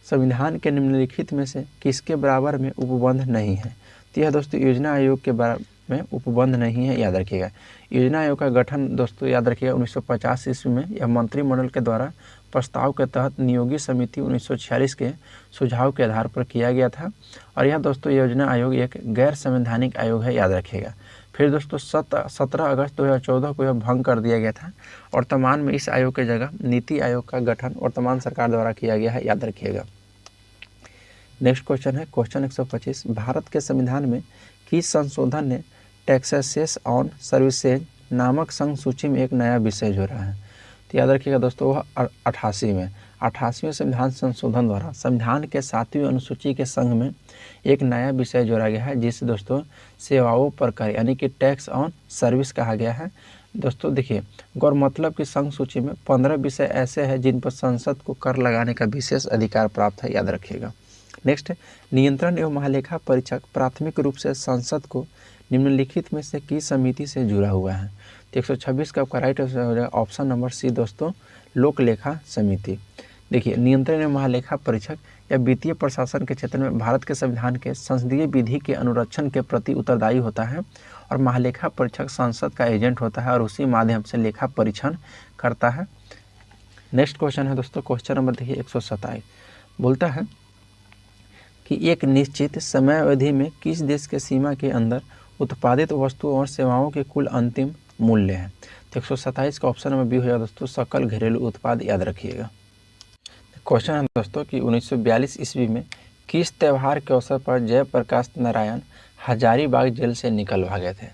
संविधान के निम्नलिखित में से किसके बराबर में उपबंध नहीं है। तो यह दोस्तों योजना आयोग के बराबर में उपबंध नहीं है, याद रखिएगा। योजना आयोग का गठन दोस्तों याद रखिएगा 1950 ईस्वी में यह मंत्रिमंडल के द्वारा प्रस्ताव के तहत नियोगी समिति 1946 के सुझाव के आधार पर किया गया था। और यह दोस्तों योजना आयोग एक गैर संवैधानिक आयोग है, याद रखिएगा। फिर दोस्तों 17 अगस्त 2014 को यह भंग कर दिया गया था। वर्तमान में इस आयोग की जगह नीति आयोग का गठन वर्तमान सरकार द्वारा किया गया है, याद रखिएगा। नेक्स्ट क्वेश्चन है, क्वेश्चन 125 भारत के संविधान में किस संशोधन ने टैक्सेस ऑन सर्विसेज नामक संघ सूची में एक नया विषय जोड़ा है। तो याद रखिएगा दोस्तों, वह 88वें संविधान संशोधन द्वारा संविधान के 7वीं अनुसूची के संघ में एक नया विषय जोड़ा गया है, जिसे दोस्तों सेवाओं पर कर यानी कि टैक्स ऑन सर्विस कहा गया है। दोस्तों देखिए, गौर मतलब की संघ सूची में 15 विषय ऐसे हैं जिन पर संसद को कर लगाने का विशेष अधिकार प्राप्त है, याद रखिएगा। नेक्स्ट है, नियंत्रण एवं महालेखा परीक्षक प्राथमिक रूप से संसद को निम्नलिखित में से किस समिति से जुड़ा हुआ है? तो 126 का आपका राइट आंसर हो जाएगा ऑप्शन नंबर सी दोस्तों, लोक लेखा समिति। देखिए, नियंत्रण एवं महालेखा परीक्षक या वित्तीय प्रशासन के क्षेत्र में भारत के संविधान के संसदीय विधि के अनुरक्षण के प्रति उत्तरदायी होता है और महालेखा परीक्षक संसद का एजेंट होता है और उसी माध्यम से लेखा परीक्षण करता है। नेक्स्ट क्वेश्चन है दोस्तों, क्वेश्चन नंबर देखिए 127, बोलता है कि एक निश्चित समय अवधि में किस देश के सीमा के अंदर उत्पादित वस्तुओं और सेवाओं के कुल अंतिम मूल्य है? तो 127 का ऑप्शन नंबर बी हो जाएगा दोस्तों, सकल घरेलू उत्पाद, याद रखिएगा। क्वेश्चन है दोस्तों कि 1942 ईस्वी में किस त्यौहार के अवसर पर जयप्रकाश नारायण हजारीबाग जेल से निकल भागे थे?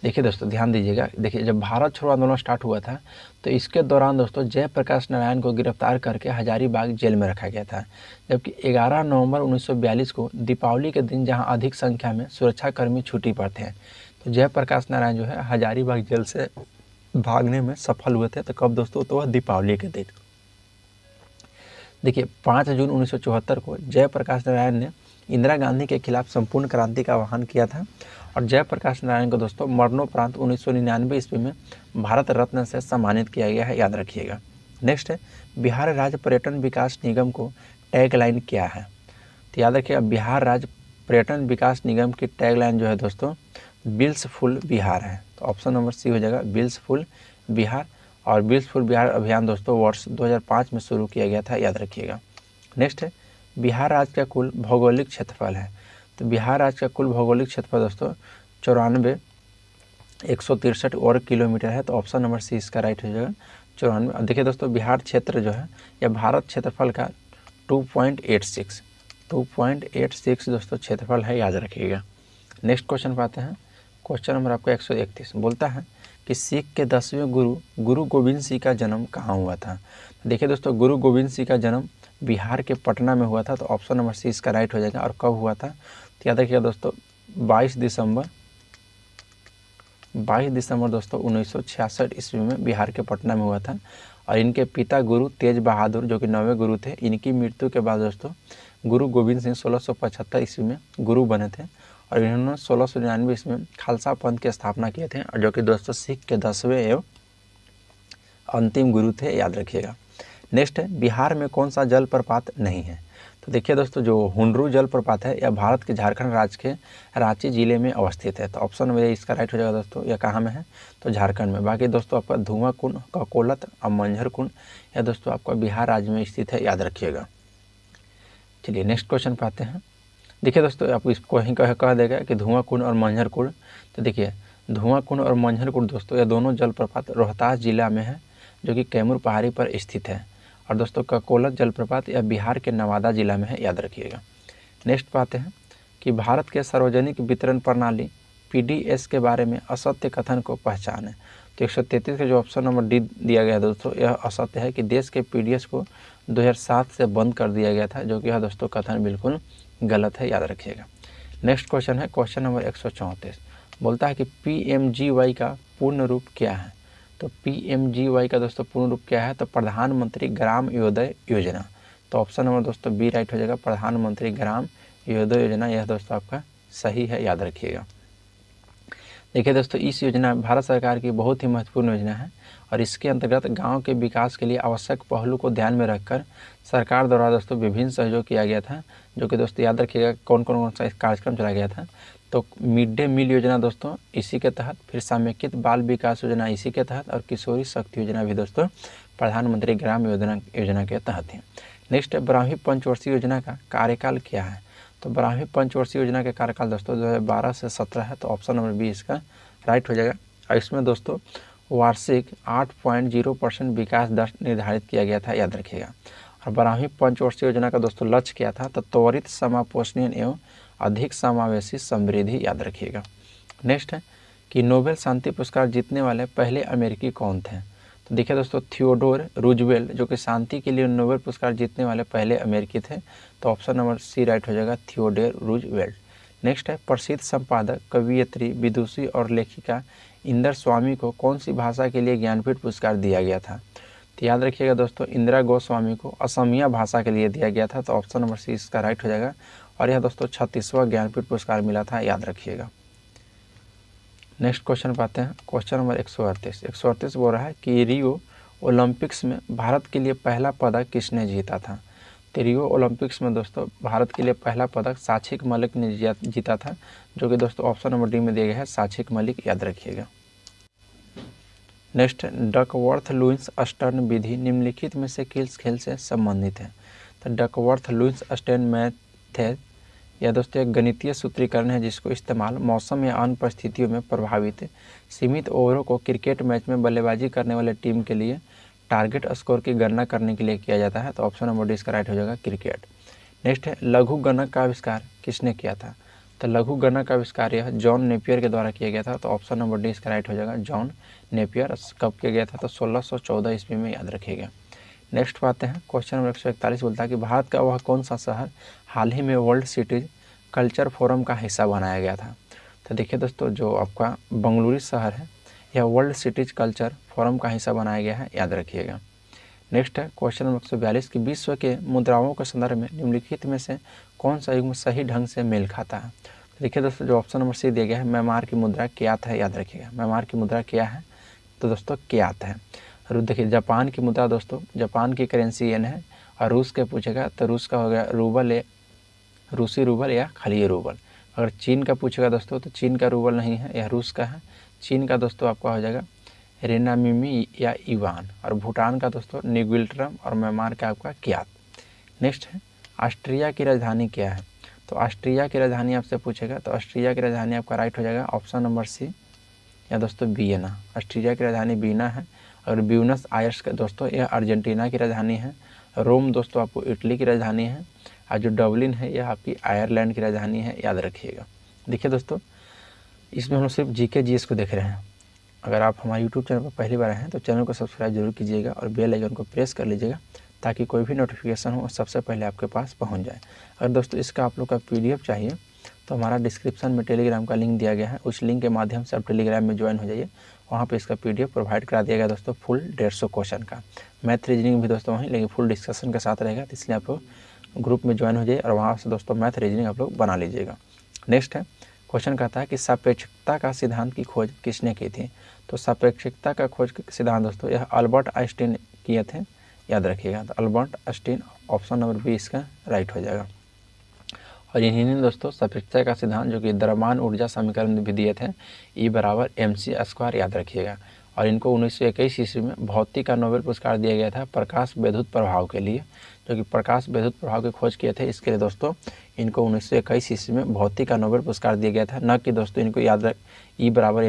देखिए दोस्तों, ध्यान दीजिएगा। देखिए, जब भारत छोड़ो आंदोलन स्टार्ट हुआ था तो इसके दौरान दोस्तों जयप्रकाश नारायण को गिरफ्तार करके हजारीबाग जेल में रखा गया था। जबकि 11 नवंबर 1942 को दीपावली के दिन जहां अधिक संख्या में सुरक्षाकर्मी छुट्टी पर थे, तो जयप्रकाश नारायण जो है हजारीबाग जेल से भागने में सफल हुए थे। तो कब दोस्तों? तो वह दीपावली के दिन। देखिए, 5 जून 1974 को जयप्रकाश नारायण ने इंदिरा गांधी के खिलाफ संपूर्ण क्रांति का आह्वान किया था और जयप्रकाश नारायण को दोस्तों मरणोपरांत 1999 ईस्वी में भारत रत्न से सम्मानित किया गया है, याद रखिएगा। नेक्स्ट है, बिहार राज्य पर्यटन विकास निगम को टैगलाइन क्या है? तो याद रखिएगा, बिहार राज्य पर्यटन विकास निगम की टैगलाइन जो है दोस्तों बिल्सफुल बिहार है। तो ऑप्शन नंबर सी हो जाएगा, बिल्सफुल बिहार। और बिल्सफुल बिहार अभियान दोस्तों वर्ष 2005 में शुरू किया गया था, याद रखिएगा। नेक्स्ट है, बिहार राज्य का कुल भौगोलिक क्षेत्रफल है? तो बिहार राज्य का कुल भौगोलिक क्षेत्रफल दोस्तों 94,163 वर्ग किलोमीटर है। तो ऑप्शन नंबर सी इसका राइट हो जाएगा, 94। अब देखिए दोस्तों, बिहार क्षेत्र जो है यह भारत क्षेत्रफल का 2.86 दोस्तों क्षेत्रफल है, याद रखिएगा। नेक्स्ट क्वेश्चन पर आते हैं। क्वेश्चन नंबर आपका 131 बोलता है कि सिख के 10वें गुरु गोविंद सिंह का जन्म कहाँ हुआ था? देखिए दोस्तों, गुरु गोविंद सिंह का जन्म बिहार के पटना में हुआ था। तो ऑप्शन नंबर सी इसका राइट हो जाएगा। और कब हुआ था? तो याद रखिएगा दोस्तों 22 दिसंबर दोस्तों 1966 ईस्वी में बिहार के पटना में हुआ था। और इनके पिता गुरु तेज बहादुर जो कि 9वें गुरु थे, इनकी मृत्यु के बाद दोस्तों गुरु गोविंद सिंह 1675 ईस्वी में गुरु बने थे और इन्होंने 1699 ईस्वी में खालसा पंथ की स्थापना किए थे, और जो कि दोस्तों सिख के 10वें एवं अंतिम गुरु थे, याद रखिएगा। नेक्स्ट है, बिहार में कौन सा जलप्रपात नहीं है? तो देखिए दोस्तों, जो हुंडरू जलप्रपात है यह भारत के झारखंड राज्य के रांची जिले में अवस्थित है। तो ऑप्शन में इसका राइट हो जाएगा दोस्तों, यह कहाँ में है? तो झारखंड में। बाकी दोस्तों आपका धुआं कुंड, ककोलत और मंझर कुंड यह दोस्तों आपका बिहार राज्य में स्थित है, याद रखिएगा। चलिए नेक्स्ट क्वेश्चन पे आते हैं। देखिए दोस्तों, आपको इसको कहीं कह देगा कि धुआं कुंड और मंझर कुंड। तो देखिए, धुआं कुंड और मंझर कुंड दोस्तों यह दोनों जलप्रपात रोहतास जिला में है, जो कि कैमूर पहाड़ी पर स्थित है। और दोस्तों ककोलत जलप्रपात यह बिहार के नवादा जिला में है, याद रखिएगा। नेक्स्ट पाते हैं कि भारत के सार्वजनिक वितरण प्रणाली PDS के बारे में असत्य कथन को पहचाने। तो 133 का जो ऑप्शन नंबर डी दिया गया है दोस्तों, यह असत्य है कि देश के PDS को 2007 से बंद कर दिया गया था, जो कि यह दोस्तों कथन बिल्कुल गलत है, याद रखिएगा। नेक्स्ट क्वेश्चन है क्वेश्चन नंबर 134, बोलता है कि PMGY का पूर्ण रूप क्या है? तो PMGY का दोस्तों पूर्ण रूप क्या है? तो प्रधानमंत्री ग्राम योदय योजना। तो ऑप्शन नंबर दोस्तों बी राइट हो जाएगा, प्रधानमंत्री ग्राम योदय योजना। यह दोस्तों आपका सही है, याद रखिएगा। देखिए दोस्तों, इस योजना भारत सरकार की बहुत ही महत्वपूर्ण योजना है और इसके अंतर्गत गांव के विकास के लिए आवश्यक पहलू को ध्यान में रखकर सरकार द्वारा दोस्तों विभिन्न सहयोग किया गया था, जो कि दोस्तों याद रखिएगा कौन कौन सा कार्यक्रम चलाया गया था। तो मिड डे मील योजना दोस्तों इसी के तहत, फिर समेकित बाल विकास योजना इसी के तहत, और किशोरी शक्ति योजना भी दोस्तों प्रधानमंत्री ग्राम योजना के तहत है। नेक्स्ट है, 12वीं पंचवर्षीय योजना का कार्यकाल क्या है? तो 12वीं पंचवर्षीय योजना के कार्यकाल दोस्तों 2012 से 17 है। तो ऑप्शन नंबर बी इसका राइट हो जाएगा। और इसमें दोस्तों वार्षिक 8.0% विकास दर निर्धारित किया गया था, याद रखिएगा। और 12वीं पंचवर्षीय योजना का दोस्तों लक्ष्य क्या था? तो त्वरित समापोषणीय एवं अधिक समावेशी समृद्धि, याद रखिएगा। नेक्स्ट है कि नोबेल शांति पुरस्कार जीतने वाले पहले अमेरिकी कौन थे? तो देखिए दोस्तों थियोडोर रूजवेल्ट जो कि शांति के लिए नोबेल पुरस्कार जीतने वाले पहले अमेरिकी थे। तो ऑप्शन नंबर सी राइट हो जाएगा, थियोडोर रूजवेल्ट। नेक्स्ट है, प्रसिद्ध संपादक, कवियत्री, विदुषी और लेखिका इंदिरा स्वामी को कौन सी भाषा के लिए ज्ञानपीठ पुरस्कार दिया गया था? तो याद रखिएगा दोस्तों, इंदिरा गोस्वामी को असमिया भाषा के लिए दिया गया था। तो ऑप्शन नंबर सी इसका राइट हो जाएगा। और यह दोस्तों 36वां ज्ञानपीठ पुरस्कार मिला था, याद रखिएगा। नेक्स्ट क्वेश्चन पाते हैं, क्वेश्चन नंबर 138 बोल रहा है कि रियो ओलंपिक्स में भारत के लिए पहला पदक किसने जीता था? तो रियो ओलंपिक्स में दोस्तों भारत के लिए पहला पदक साक्षिक मलिक ने जीता था, जो कि दोस्तों ऑप्शन नंबर डी में दिया गया है, साक्षिक मलिक, याद रखिएगा। नेक्स्ट, डकवर्थ लुईस स्टर्न विधि निम्नलिखित में से किस खेल से संबंधित है? तो डकवर्थ लुईस स्टर्न मेथड यह दोस्तों एक गणितीय सूत्रीकरण है जिसको इस्तेमाल मौसम या अन्य परिस्थितियों में प्रभावित सीमित ओवरों को क्रिकेट मैच में बल्लेबाजी करने वाले टीम के लिए टारगेट स्कोर की गणना करने के लिए किया जाता है। तो ऑप्शन नंबर डी इसका राइट हो जाएगा, क्रिकेट। नेक्स्ट है, लघु गणक का आविष्कार किसने किया था? तो लघु गणक का आविष्कार यह जॉन नेपियर के द्वारा किया गया था। तो ऑप्शन नंबर डी इसका राइट हो जाएगा, जॉन नेपियर। कब किया गया था? तो 1614 ईस्वी में, याद रखिएगा। नेक्स्ट पाते हैं, क्वेश्चन नंबर 141 बोलता है कि भारत का वह कौन सा शहर हाल ही में वर्ल्ड सिटीज कल्चर फोरम का हिस्सा बनाया गया था? तो देखिए दोस्तों, जो आपका बंगलुरु शहर है यह वर्ल्ड सिटीज कल्चर फोरम का हिस्सा बनाया गया है, याद रखिएगा। नेक्स्ट है क्वेश्चन नंबर 142 की विश्व के मुद्राओं के संदर्भ में निम्नलिखित में से कौन सा युग्म सही ढंग से मेल खाता है? तो देखिए दोस्तों, जो ऑप्शन नंबर सी दिया गया है, म्यांमार की मुद्रा क्यात है, याद रखिएगा। म्यांमार की मुद्रा क्या है? तो दोस्तों क्यात है। और देखिए जापान की मुद्रा दोस्तों, जापान की करेंसी येन है। और रूस के पूछेगा तो रूस का हो गया रूबल, रूसी रूबल या खलीय रूबल। अगर चीन का पूछेगा दोस्तों तो चीन का रूबल नहीं है, यह रूस का है। चीन का दोस्तों आपका हो जाएगा रेनामिमी या युआन। और भूटान का दोस्तों निगुल्ट्रम। और म्यांमार का आपका क्यात। नेक्स्ट है, ऑस्ट्रिया की राजधानी क्या है? तो ऑस्ट्रिया की राजधानी आपसे पूछेगा तो ऑस्ट्रिया की राजधानी आपका राइट हो जाएगा, ऑप्शन नंबर सी या दोस्तों वियना। ऑस्ट्रिया की राजधानी वियना है। और ब्यूनस आयर्स का दोस्तों यह अर्जेंटीना की राजधानी है। रोम दोस्तों आपको इटली की राजधानी है। और जो डबलिन है यह आपकी आयरलैंड की राजधानी है, याद रखिएगा। देखिए दोस्तों, इसमें हम लोग सिर्फ जीके जीएस को देख रहे हैं। अगर आप हमारे यूट्यूब चैनल पर पहली बार आए हैं तो चैनल को सब्सक्राइब जरूर कीजिएगा और बेल आइकन को प्रेस कर लीजिएगा ताकि कोई भी नोटिफिकेशन हो सबसे पहले आपके पास पहुंच जाए। अगर दोस्तों इसका आप लोग का PDF चाहिए तो हमारा डिस्क्रिप्शन में टेलीग्राम का लिंक दिया गया है, उस लिंक के माध्यम से आप टेलीग्राम में ज्वाइन हो जाइए। वहाँ पे इसका PDF प्रोवाइड करा दिया गया दोस्तों, फुल 150 क्वेश्चन का। मैथ रीजनिंग भी दोस्तों वहीं, लेकिन फुल डिस्कशन के साथ रहेगा, तो इसलिए आप लोग ग्रुप में ज्वाइन हो जाइए और वहाँ से दोस्तों मैथ रीजनिंग आप लोग बना लीजिएगा। नेक्स्ट है, क्वेश्चन कहता है कि सापेक्षिकता का सिद्धांत की खोज किसने की थी? तो सापेक्षिकता का खोज सिद्धांत दोस्तों यह अल्बर्ट आइंस्टीन किए थे, याद रखिएगा। तो Albert Einstein, option number B इसका राइट हो जाएगा। और इन्हीं ने दोस्तों सापेक्षता का सिद्धांत जो कि द्रव्यमान ऊर्जा समीकरण भी दिए थे, E = mc², याद रखिएगा। और इनको 1921 ईस्वी में भौतिकी का नोबेल पुरस्कार दिया गया था प्रकाश विद्युत प्रभाव के लिए, जो कि प्रकाश विद्युत प्रभाव की खोज किए थे। इसके लिए दोस्तों इनको 1921 ईस्वी में भौतिकी का नोबेल पुरस्कार दिया गया था, न कि दोस्तों इनको E =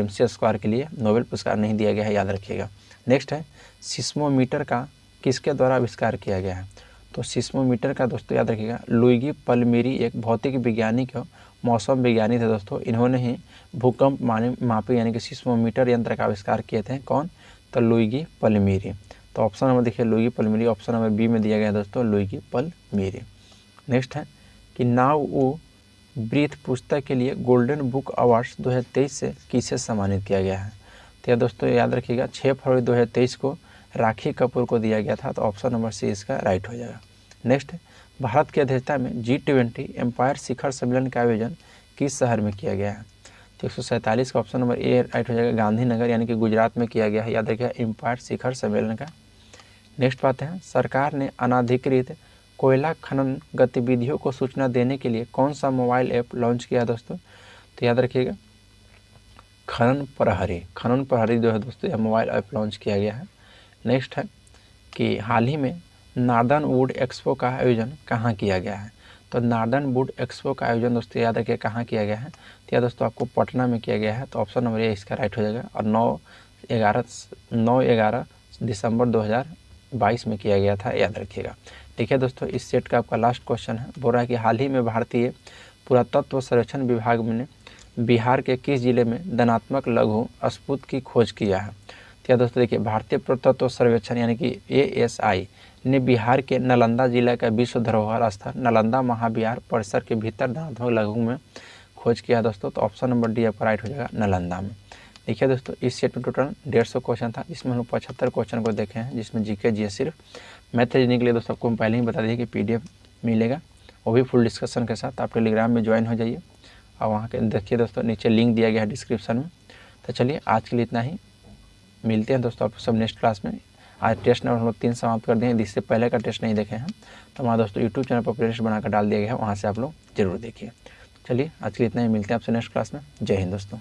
mc² के लिए नोबेल पुरस्कार नहीं दिया गया है, याद रखिएगा। नेक्स्ट है, सिस्मोमीटर का किसके द्वारा आविष्कार किया गया है? तो सिस्मोमीटर का दोस्तों याद रखिएगा लुइगी पल्मीरी एक भौतिक वैज्ञानिक मौसम विज्ञानी थे दोस्तों। इन्होंने ही भूकंप मापी यानी कि सिस्मोमीटर यंत्र का आविष्कार किए थे। कौन? तो लुइगी पल्मीरी। तो ऑप्शन नंबर देखिए लुइगी पल्मीरी, ऑप्शन नंबर बी में दिया गया दोस्तों लुइगी पल्मीरी। नेक्स्ट है कि नाउ ओ ब्रीथ पुस्तक के लिए गोल्डन बुक अवार्ड्स 2023 से किसे सम्मानित किया गया है? तो दोस्तों याद रखिएगा 6 फरवरी 2023 को राखी कपूर को दिया गया था। तो ऑप्शन नंबर सी इसका राइट हो जाएगा। नेक्स्ट, भारत की अध्यक्षता में G20 एम्पायर शिखर सम्मेलन का आयोजन किस शहर में किया गया है? तो 147 का ऑप्शन नंबर ए राइट हो जाएगा, गांधीनगर यानी कि गुजरात में किया गया है, याद रखिएगा एम्पायर शिखर सम्मेलन का। नेक्स्ट पाते हैं, सरकार ने अनाधिकृत कोयला खनन गतिविधियों को सूचना देने के लिए कौन सा मोबाइल ऐप लॉन्च किया दोस्तों? तो याद रखिएगा खनन प्रहरी जो है दोस्तों यह मोबाइल ऐप लॉन्च किया गया है। नेक्स्ट है कि हाल ही में नार्दर्न वुड एक्सपो का आयोजन कहाँ किया गया है? तो नार्दर्न वुड एक्सपो का आयोजन दोस्तों याद रखिए कहाँ किया गया है? तो यह दोस्तों आपको पटना में किया गया है। तो ऑप्शन नंबर ए इसका राइट हो जाएगा। और 9-11 दिसंबर 2022 में किया गया था, याद रखिएगा। ठीक है दोस्तों, इस सेट का आपका लास्ट क्वेश्चन है। बोल रहा है कि हाल ही में भारतीय पुरातत्व सर्वेक्षण विभाग ने बिहार के किस जिले में धनात्मक लघु अस्फुट की खोज किया है? क्या दोस्तों देखिए भारतीय पुरातत्व सर्वेक्षण यानी कि ASI ने बिहार के नालंदा जिला का विश्व धरोहर स्थल नालंदा महाविहार परिसर के भीतर धनात्मक लघु में खोज किया दोस्तों। तो ऑप्शन नंबर डी आपका राइट हो जाएगा नालंदा में। देखिए दोस्तों, इस सेट में टोटल 150 क्वेश्चन था, जिसमें हम लोग 75 क्वेश्चन को देखे हैं, जिसमें जीके जीएस सिर्फ। मैथ रीजनिंग के लिए दोस्तों आपको हम पहले ही बता दिए कि PDF मिलेगा, वो भी फुल डिस्कशन के साथ। आप टेलीग्राम में ज्वाइन हो जाइए और वहाँ के देखिए दोस्तों, नीचे लिंक दिया गया है डिस्क्रिप्शन में। तो चलिए आज के लिए इतना ही, मिलते हैं दोस्तों आप सब नेक्स्ट क्लास में। आज टेस्ट नंबर हम लोग 3 समाप्त कर दिए हैं, जिससे पहले का टेस्ट नहीं देखे हैं तो हमारा दोस्तों यूट्यूब चैनल पर प्लेलिस्ट बनाकर डाल दिया गया है, वहाँ से आप लोग जरूर देखिए। चलिए आज के लिए इतना ही, मिलते हैं आपसे नेक्स्ट क्लास में। जय हिंद दोस्तों।